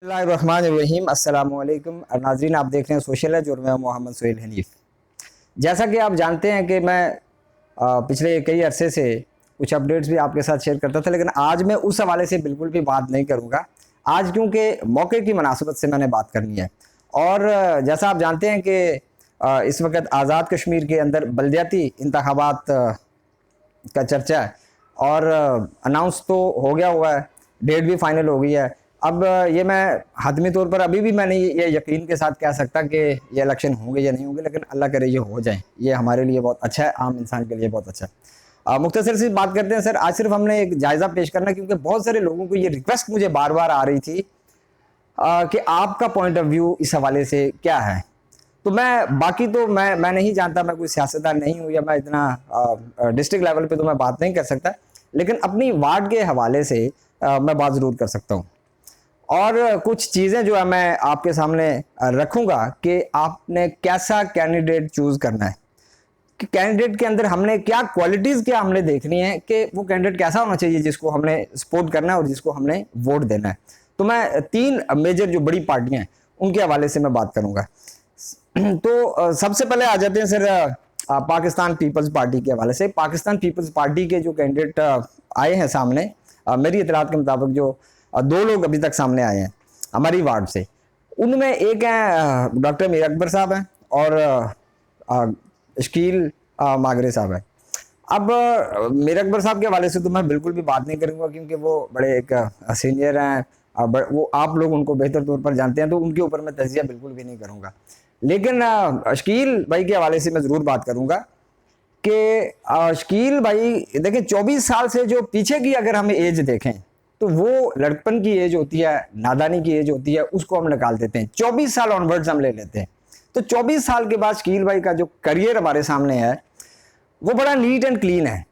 बिस्मिल्लाहिर्रहमानिर्रहीम अस्सलाम वालेकुम नाज़रीन, आप देख रहे हैं सोशल एज और मैं मोहम्मद सोहेल हनीफ। जैसा कि आप जानते हैं कि मैं पिछले कई अरसे से कुछ अपडेट्स भी आपके साथ शेयर करता था, लेकिन आज मैं उस हवाले से बिल्कुल भी बात नहीं करूँगा। आज क्योंकि मौके की मुनासिबत से मैंने बात करनी है और जैसा आप जानते हैं कि इस वक्त आज़ाद कश्मीर के अंदर बलदियाती इंतखाबात का चर्चा है और अनाउंस तो हो गया हुआ है, डेट भी फाइनल हो गई है। अब ये मैं हतमी तौर पर अभी भी मैं नहीं ये यकीन के साथ कह सकता कि ये इलेक्शन होंगे या नहीं होंगे, लेकिन अल्लाह करे ये हो जाए। ये हमारे लिए बहुत अच्छा है, आम इंसान के लिए बहुत अच्छा है। मुख्तसर सी बात करते हैं सर। आज सिर्फ हमने एक जायज़ा पेश करना, क्योंकि बहुत सारे लोगों को ये रिक्वेस्ट मुझे बार बार आ रही थी कि आपका पॉइंट ऑफ व्यू इस हवाले से क्या है। तो मैं बाकी तो मैं नहीं जानता, मैं कोई सियासतदान नहीं हूँ या मैं इतना डिस्ट्रिक्ट लेवल पे तो मैं बात नहीं कर सकता, लेकिन अपनी वार्ड के हवाले से मैं बात ज़रूर कर सकता हूँ। और कुछ चीज़ें जो है मैं आपके सामने रखूँगा कि आपने कैसा कैंडिडेट चूज़ करना है, कि कैंडिडेट के अंदर हमने क्या क्वालिटीज़ क्या हमने देखनी है, कि वो कैंडिडेट कैसा होना चाहिए जिसको हमने सपोर्ट करना है और जिसको हमने वोट देना है। तो मैं तीन मेजर जो बड़ी पार्टियां हैं उनके हवाले से मैं बात करूंगा। तो सबसे पहले आ जाते हैं सर पाकिस्तान पीपल्स पार्टी के हवाले से। पाकिस्तान पीपल्स पार्टी के जो कैंडिडेट आए हैं सामने, मेरी इतलात के मुताबिक जो दो लोग अभी तक सामने आए हैं हमारी वार्ड से, उनमें एक है डॉक्टर मीर अकबर साहब हैं और शकील मागरे साहब हैं। अब मीर अकबर साहब के हवाले से तो मैं बिल्कुल भी बात नहीं करूँगा, क्योंकि वो बड़े एक सीनियर हैं, वो आप लोग उनको बेहतर तौर पर जानते हैं, तो उनके ऊपर मैं तजिया बिल्कुल भी नहीं करूँगा। लेकिन शकील भाई के हवाले से मैं ज़रूर बात करूँगा कि शकील भाई देखें, 24 साल से जो पीछे की अगर हम एज देखें तो वो लड़कपन की एज होती है, नादानी की एज होती है, उसको हम निकाल देते हैं। 24 साल ऑनवर्ड्स हम ले लेते हैं। तो 24 साल के बाद शकील भाई का जो करियर हमारे सामने है वो बड़ा नीट एंड क्लीन है।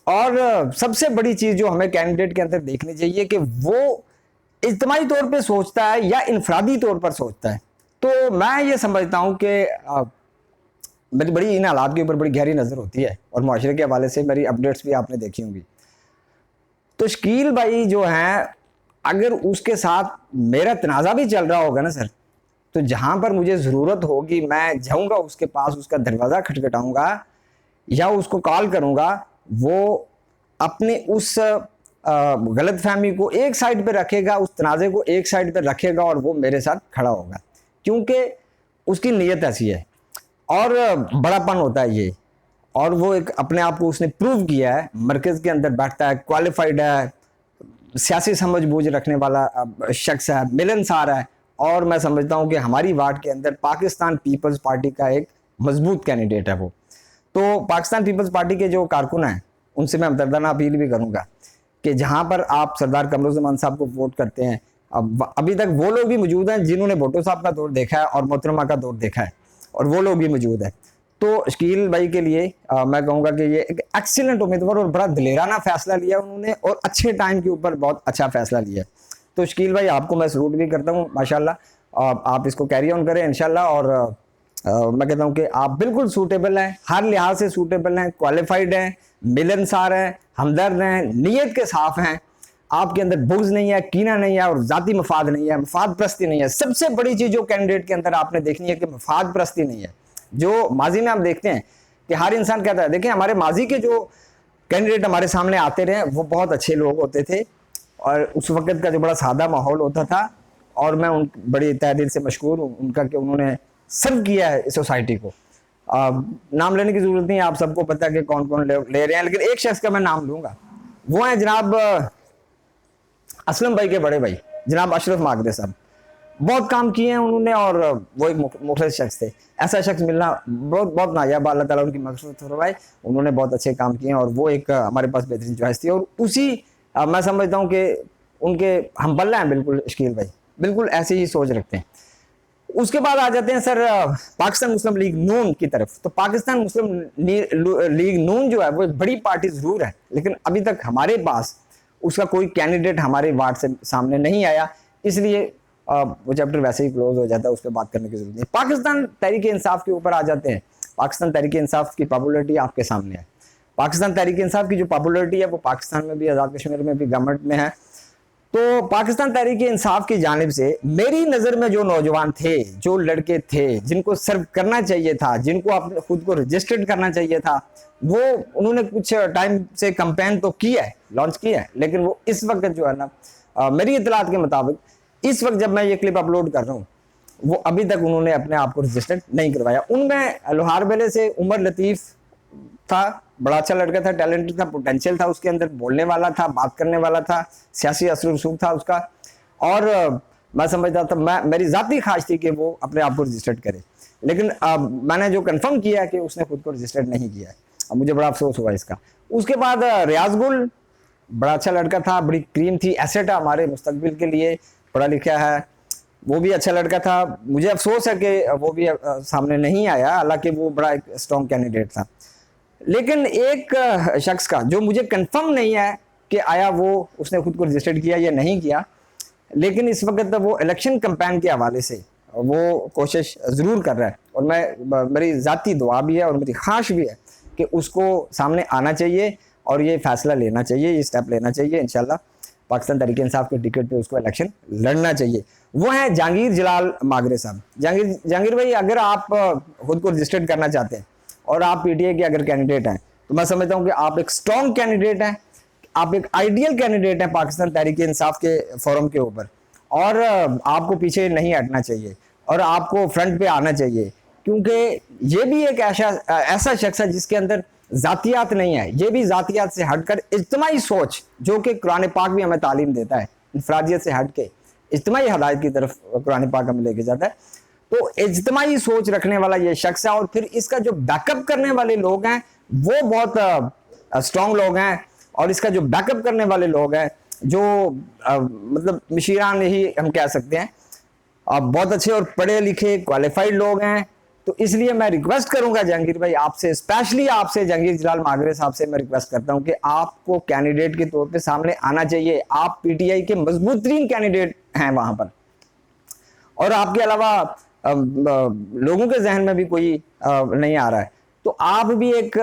और सबसे बड़ी चीज़ जो हमें कैंडिडेट के अंदर देखनी चाहिए कि वो इज्तिमाई तौर पे सोचता है या इनफरादी तौर पर सोचता है। तो मैं ये समझता हूँ कि मेरी बड़ी इन हालात के ऊपर बड़ी गहरी नज़र होती है और माशरे के हवाले से मेरी अपडेट्स भी आपने देखी होंगी। तो शकील भाई जो हैं, अगर उसके साथ मेरा तनाज़ा भी चल रहा होगा ना सर, तो जहाँ पर मुझे ज़रूरत होगी मैं जाऊँगा उसके पास, उसका दरवाज़ा खटखटाऊँगा या उसको कॉल करूँगा। वो अपने उस गलत फहमी को एक साइड पे रखेगा, उस तनाज़े को एक साइड पे रखेगा और वो मेरे साथ खड़ा होगा, क्योंकि उसकी नीयत ऐसी है और बड़ापन होता है ये। और वो एक अपने आप को उसने प्रूव किया है, मरकज़ के अंदर बैठता है, क्वालिफाइड है, सियासी समझ बूझ रखने वाला शख्स है, मिलनसार है। और मैं समझता हूँ कि हमारी वार्ड के अंदर पाकिस्तान पीपल्स पार्टी का एक मजबूत कैंडिडेट है वो। तो पाकिस्तान पीपल्स पार्टी के जो कारकुन हैं उनसे मैं हमदर्दाना अपील भी करूँगा कि जहाँ पर आप सरदार कमरुज़्ज़मान साहब को वोट करते हैं, अब अभी तक वो लोग भी मौजूद हैं जिन्होंने भुट्टो साहब का दौर देखा है और मोहतरमा का दौर देखा है, और वो लोग भी मौजूद है। तो शकील भाई के लिए मैं कहूँगा कि ये एक एक्सीलेंट उम्मीदवार और बड़ा दिलेराना फैसला लिया उन्होंने और अच्छे टाइम के ऊपर बहुत अच्छा फैसला लिया। तो शकील भाई आपको मैं सलूट भी करता हूँ, माशाल्लाह। आप इसको कैरी ऑन करें इंशाल्लाह। और मैं कहता हूँ कि आप बिल्कुल सूटेबल हैं, हर लिहाज से सूटेबल हैं, क्वालिफाइड हैं, मिलनसार हैं, हमदर्द हैं, नीयत के साफ हैं। आपके अंदर बुग़्ज़ नहीं है, कीना नहीं है और ज़ाती मफाद नहीं है, मफाद परस्ती नहीं है। सबसे बड़ी चीज़ जो कैंडिडेट के अंदर आपने देखनी है कि मफाद परस्ती नहीं है। जो माजी में आप देखते हैं कि हर इंसान कहता है, देखिए हमारे माजी के जो कैंडिडेट हमारे सामने आते रहे वो बहुत अच्छे लोग होते थे और उस वक़्त का जो बड़ा सादा माहौल होता था, और मैं उन बड़ी तहे दिल से मशकूर हूँ उनका कि उन्होंने सर्व किया है इस सोसाइटी को। नाम लेने की ज़रूरत नहीं है, आप सबको पता है कि कौन कौन ले रहे हैं, लेकिन एक शख्स का मैं नाम लूँगा। वो हैं जनाब असलम भाई के बड़े भाई जनाब अशरफ मागरे साहब। बहुत काम किए हैं उन्होंने और वो एक मुखलिस शख्स थे। ऐसा शख्स मिलना बहुत बहुत नायाब, अल्लाह ताला उनकी मग़फ़िरत फरमाए। उन्होंने बहुत अच्छे काम किए हैं और वो एक हमारे पास बेहतरीन चॉइस थी, और उसी मैं समझता हूँ कि उनके हम बल्ला हैं बिल्कुल। शकील भाई बिल्कुल ऐसे ही सोच रखते हैं। उसके बाद आ जाते हैं सर पाकिस्तान मुस्लिम लीग नून की तरफ। तो पाकिस्तान मुस्लिम लीग नून जो है वो एक बड़ी पार्टी ज़रूर है, लेकिन अभी तक हमारे पास उसका कोई कैंडिडेट हमारे वार्ड से सामने नहीं आया, इसलिए वो चैप्टर वैसे ही क्लोज हो जाता है, उस पर बात करने की जरूरत नहीं। पाकिस्तान तहरीक इंसाफ के ऊपर आ जाते हैं। पाकिस्तान तहरीक इंसाफ की पॉपुलरिटी आपके सामने है। पाकिस्तान तहरीक इंसाफ की जो पॉपुलरिटी है वो पाकिस्तान में भी, आज़ाद कश्मीर में भी, गवर्नमेंट में है। तो पाकिस्तान तहरीक इंसाफ की जानिब से मेरी नज़र में जो नौजवान थे, जो लड़के थे जिनको सर्व करना चाहिए था, जिनको अपने खुद को रजिस्टर्ड करना चाहिए था, वो उन्होंने कुछ टाइम से कैंपेन तो किया है, लॉन्च किया है, लेकिन वो इस वक्त जो है ना, मेरी इतलात के मुताबिक इस वक्त जब मैं ये क्लिप अपलोड कर रहा हूँ, वो अभी तक उन्होंने अपने आप को रजिस्टर्ड नहीं करवाया। उनमें लोहार बेले से उमर लतीफ़ था, बड़ा अच्छा लड़का था, टैलेंटेड था, पोटेंशियल था उसके अंदर, बोलने वाला था, बात करने वाला था, सियासी असर रसूख था उसका, और मैं समझता था, मेरी ज़ाती ख्वाहिश थी कि वो अपने आप को रजिस्टर्ड करे, लेकिन मैंने जो कंफर्म किया कि उसने खुद को रजिस्टर्ड नहीं किया है। अब मुझे बड़ा अफसोस हुआ इसका। उसके बाद रियाज गुल, बड़ा अच्छा लड़का था, बड़ी क्रीम थी, एसेट है हमारे मुस्तकबिल के लिए, पढ़ा लिखा है, वो भी अच्छा लड़का था। मुझे अफसोस है कि वो भी सामने नहीं आया, हालांकि वो बड़ा एक स्ट्रॉन्ग कैंडिडेट था। लेकिन एक शख्स का जो मुझे कंफर्म नहीं है कि आया वो उसने खुद को रजिस्टर्ड किया या नहीं किया, लेकिन इस वक्त वो इलेक्शन कैंपेन के हवाले से वो कोशिश ज़रूर कर रहा है, और मेरी ज़ाती दुआ भी है और मेरी ख्वाहिश भी है कि उसको सामने आना चाहिए और ये फैसला लेना चाहिए, ये स्टेप लेना चाहिए। इंशाल्लाह पाकिस्तान तहरीक इंसाफ के टिकट पे उसको इलेक्शन लड़ना चाहिए। वो हैं जहांगीर जलाल मागरे साहब। जहांगीर भाई, अगर आप खुद को रजिस्टर्ड करना चाहते हैं और आप पीटीआई के अगर कैंडिडेट हैं, तो मैं समझता हूँ कि आप एक स्ट्रॉन्ग कैंडिडेट हैं, आप एक आइडियल कैंडिडेट हैं पाकिस्तान तहरीक इंसाफ के फोरम के ऊपर, और आपको पीछे नहीं हटना चाहिए और आपको फ्रंट पे आना चाहिए, क्योंकि ये भी एक ऐसा शख्स है जिसके अंदर जातियात नहीं है। ये भी जातियात से हटकर इज्तिमाई सोच, जो कि कुरान पाक भी हमें तालीम देता है, इंफरादियत से हट के इज्तिमाई हदायत की तरफ कुरान पाक हमें लेके जाता है। तो इज्तिमाई सोच रखने वाला ये शख्स है, और फिर इसका जो बैकअप करने वाले लोग हैं वो बहुत स्ट्रॉन्ग लोग हैं, और इसका जो बैकअप करने वाले लोग हैं जो मतलब मशीरान ही हम कह सकते हैं, बहुत अच्छे और पढ़े लिखे क्वालिफाइड लोग हैं। तो इसलिए मैं रिक्वेस्ट करूंगा जहांगीर भाई आपसे, स्पेशली आपसे, जहांगीर जलाल मागरे साहब से मैं रिक्वेस्ट करता हूं कि आपको कैंडिडेट के तौर पे सामने आना चाहिए। आप पीटीआई के मजबूत तरीन कैंडिडेट हैं वहां पर, और आपके अलावा लोगों के जहन में भी कोई नहीं आ रहा है। तो आप भी एक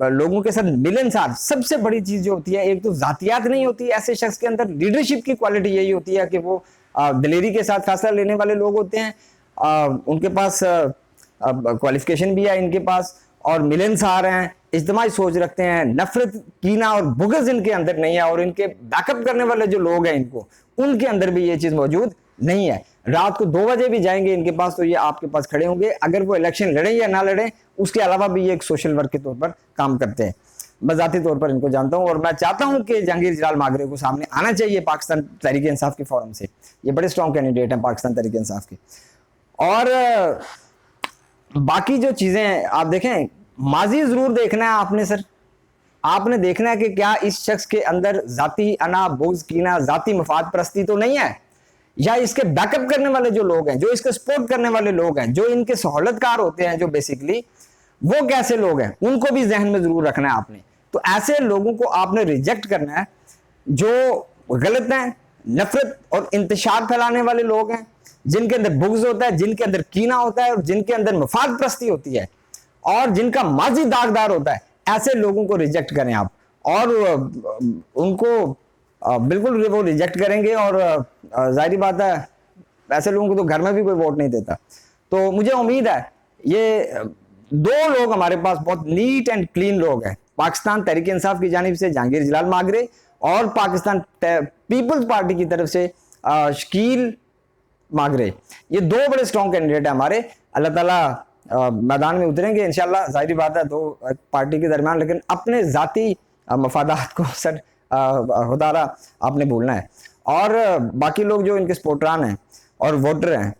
लोगों के साथ मिलनसार, सबसे बड़ी चीज जो होती है, एक तो जातियात नहीं होती ऐसे शख्स के अंदर, लीडरशिप की क्वालिटी यही होती है कि वो दिलेरी के साथ फैसला लेने वाले लोग होते हैं, उनके पास क्वालिफिकेशन भी है इनके पास, और मिलनसार हैं, इज्तिमाई सोच रखते हैं, नफरत, कीना और बुग़्ज़ इनके अंदर नहीं है, और इनके बैकअप करने वाले जो लोग हैं इनको, उनके अंदर भी ये चीज़ मौजूद नहीं है। रात को 2 बजे भी जाएंगे इनके पास तो ये आपके पास खड़े होंगे, अगर वो इलेक्शन लड़ें या ना लड़ें। उसके अलावा भी ये एक सोशल वर्क के तौर पर काम करते हैं। मैं ज़ाती तौर पर इनको जानता हूँ, और मैं चाहता हूँ कि जहांगीर जलाल मागरे को सामने आना चाहिए पाकिस्तान तहरीक इंसाफ के फोरम से। ये बड़े स्ट्रॉन्ग कैंडिडेट हैं पाकिस्तान तहरीक इंसाफ के। और बाकी जो चीज़ें आप देखें, माजी ज़रूर देखना है आपने सर, आपने देखना है कि क्या इस शख्स के अंदर ज़ाती अना, बुग़्ज़, कीना, ज़ाती मफाद परस्ती तो नहीं है, या इसके बैकअप करने वाले जो लोग हैं, जो इसके सपोर्ट करने वाले लोग हैं, जो इनके सहूलतकार होते हैं, जो बेसिकली वो कैसे लोग हैं, उनको भी जहन में जरूर रखना है आपने। तो ऐसे लोगों को आपने रिजेक्ट करना है जो गलत हैं, नफरत और इंतशार फैलाने वाले लोग हैं, जिनके अंदर बुग़्ज़ होता है, जिनके अंदर कीना होता है, और जिनके अंदर मफाद परस्ती होती है, और जिनका माजी दागदार होता है। ऐसे लोगों को रिजेक्ट करें आप, और उनको बिल्कुल वो रिजेक्ट करेंगे, और जाहिर बात है ऐसे लोगों को तो घर में भी कोई वोट नहीं देता। तो मुझे उम्मीद है ये 2 लोग हमारे पास बहुत नीट एंड क्लीन लोग हैं, पाकिस्तान तहरीक इंसाफ की जानिब से जहांगीर जलाल मागरे, और पाकिस्तान पीपल्स पार्टी की तरफ से शकील मागरे। ये 2 बड़े स्ट्रॉन्ग कैंडिडेट हैं हमारे। अल्लाह ताला मैदान में उतरेंगे इंशाल्लाह, जाहिर बात है 2 पार्टी के दरमियान, लेकिन अपने ज़ाती मफादात को सर खुदारा आपने भूलना है। और बाकी लोग जो इनके सपोर्टरान हैं और वोटर हैं,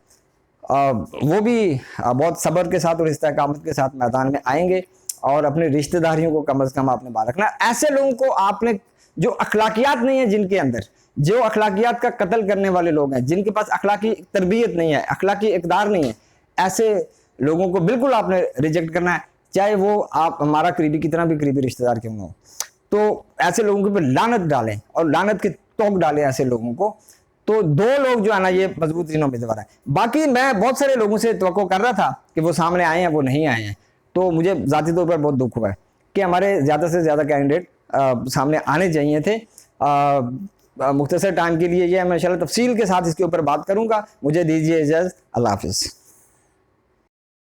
वो भी बहुत सब्र के साथ और इस्तेकामत के साथ मैदान में आएंगे, और अपनी रिश्तेदारियों को कम अज़ कम आपने बात रखना। ऐसे लोगों को आपने, जो अखलाकियात नहीं है जिनके अंदर, जो अखलाकियात का कत्ल करने वाले लोग हैं, जिनके पास अखलाकी तरबियत नहीं है, अखलाकी इक़दार नहीं है, ऐसे लोगों को बिल्कुल आपने रिजेक्ट करना है, चाहे वो आप हमारा करीबी कितना भी करीबी रिश्तेदार क्यों ना हो। तो ऐसे लोगों के ऊपर लानत डालें, और लानत के तोक डालें ऐसे लोगों को। तो 2 लोग जो है ना, ये मजबूत तीनों उम्मीदवार है। बाकी मैं बहुत सारे लोगों से तवक्को कर रहा था कि वो सामने आए हैं, वो नहीं आए हैं, तो मुझे ज़ाती तौर पर बहुत दुख हुआ है कि हमारे ज़्यादा से ज़्यादा कैंडिडेट सामने आने चाहिए थे। मुख्तसर टाइम के लिए ये मैं इंशाल्लाह तफसील के साथ इसके ऊपर बात करूंगा। मुझे दीजिए इजाज़त, अल्लाह हाफिज़।